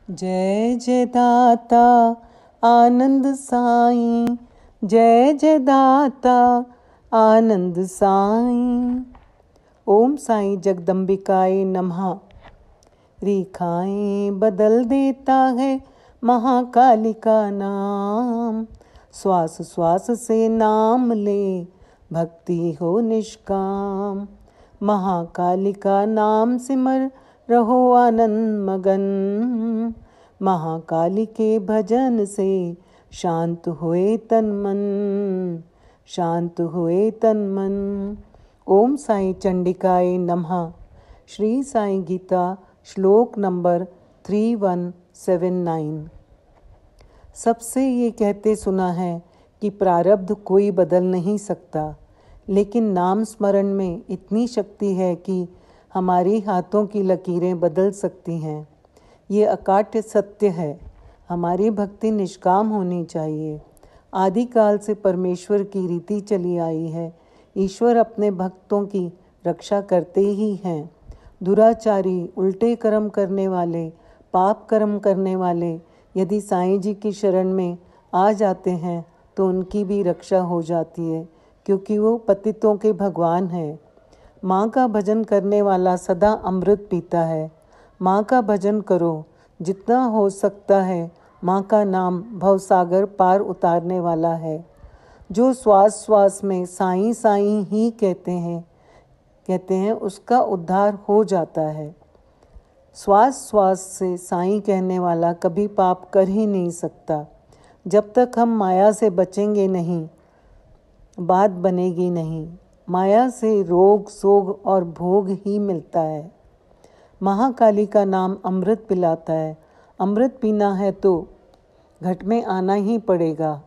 जय जय दाता आनंद साईं, जय जय दाता आनंद साईं। ओम साईं जगदम्बिकाए नमः। रेखाएं बदल देता है महाकाली का नाम, श्वास श्वास से नाम ले भक्ति हो निष्काम। महाकाली का नाम सिमर रहो आनंद मगन, महाकाली के भजन से शांत हुए तन मन, शांत हुए तन मन। ओम साई चंडिकाए नमः। श्री साई गीता श्लोक नंबर 3179। सबसे ये कहते सुना है कि प्रारब्ध कोई बदल नहीं सकता, लेकिन नाम स्मरण में इतनी शक्ति है कि हमारी हाथों की लकीरें बदल सकती हैं। ये अकाट्य सत्य है। हमारी भक्ति निष्काम होनी चाहिए। आदिकाल से परमेश्वर की रीति चली आई है। ईश्वर अपने भक्तों की रक्षा करते ही हैं। दुराचारी, उल्टे कर्म करने वाले, पाप कर्म करने वाले यदि साईं जी की शरण में आ जाते हैं तो उनकी भी रक्षा हो जाती है, क्योंकि वो पतितों के भगवान हैं। माँ का भजन करने वाला सदा अमृत पीता है। माँ का भजन करो जितना हो सकता है। माँ का नाम भवसागर पार उतारने वाला है। जो श्वास श्वास में साईं साईं ही कहते हैं उसका उद्धार हो जाता है। श्वास श्वास से साईं कहने वाला कभी पाप कर ही नहीं सकता। जब तक हम माया से बचेंगे नहीं, बात बनेगी नहीं। माया से रोग सोग और भोग ही मिलता है। महाकाली का नाम अमृत पिलाता है। अमृत पीना है तो घट में आना ही पड़ेगा।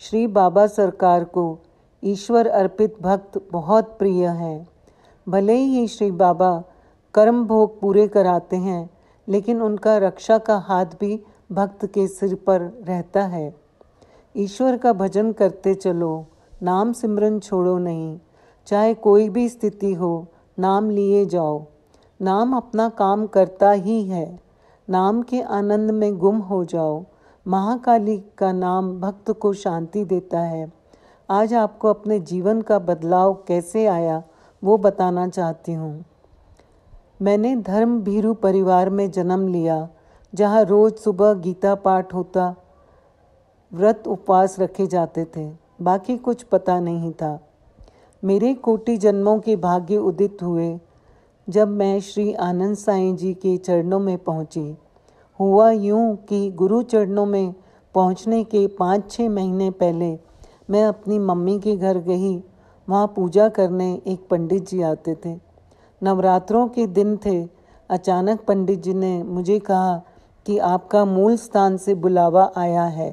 श्री बाबा सरकार को ईश्वर अर्पित भक्त बहुत प्रिय हैं। भले ही श्री बाबा कर्म भोग पूरे कराते हैं, लेकिन उनका रक्षा का हाथ भी भक्त के सिर पर रहता है। ईश्वर का भजन करते चलो, नाम सिमरन छोड़ो नहीं। चाहे कोई भी स्थिति हो, नाम लिए जाओ। नाम अपना काम करता ही है। नाम के आनंद में गुम हो जाओ। महाकाली का नाम भक्त को शांति देता है। आज आपको अपने जीवन का बदलाव कैसे आया वो बताना चाहती हूँ। मैंने धर्म भीरू परिवार में जन्म लिया, जहाँ रोज सुबह गीता पाठ होता, व्रत उपवास रखे जाते थे। बाकी कुछ पता नहीं था। मेरे कोटि जन्मों के भाग्य उदित हुए जब मैं श्री आनंद साईं जी के चरणों में पहुंची। हुआ यूं कि गुरु चरणों में पहुंचने के 5-6 महीने पहले मैं अपनी मम्मी के घर गई। वहां पूजा करने एक पंडित जी आते थे। नवरात्रों के दिन थे। अचानक पंडित जी ने मुझे कहा कि आपका मूल स्थान से बुलावा आया है।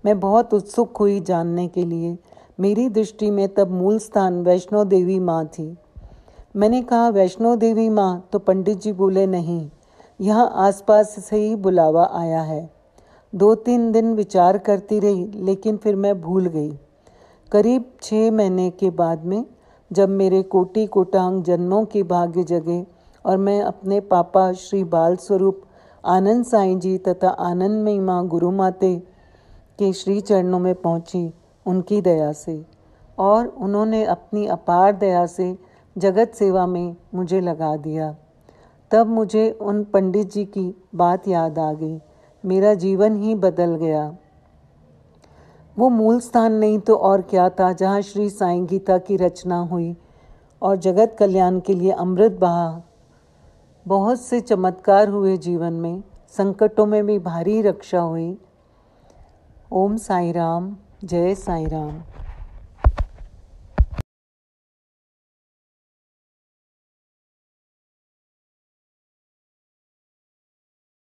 मैं बहुत उत्सुक हुई जानने के लिए। मेरी दृष्टि में तब मूल स्थान वैष्णो देवी माँ थी। मैंने कहा, वैष्णो देवी माँ? तो पंडित जी बोले, नहीं, यहाँ आसपास से ही बुलावा आया है। 2-3 दिन विचार करती रही, लेकिन फिर मैं भूल गई। करीब 6 महीने के बाद में जब मेरे कोटि कोटांग जन्मों के भाग्य जगे और मैं अपने पापा श्री बाल स्वरूप आनंद साईं जी तथा आनंदमयी माँ गुरु माते के श्री चरणों में पहुँची, उनकी दया से, और उन्होंने अपनी अपार दया से जगत सेवा में मुझे लगा दिया। तब मुझे उन पंडित जी की बात याद आ गई। मेरा जीवन ही बदल गया। वो मूल स्थान नहीं तो और क्या था, जहाँ श्री साईं गीता की रचना हुई और जगत कल्याण के लिए अमृत बहा। बहुत से चमत्कार हुए जीवन में। संकटों में भी भारी रक्षा हुई। ओम साई राम, जय साई राम।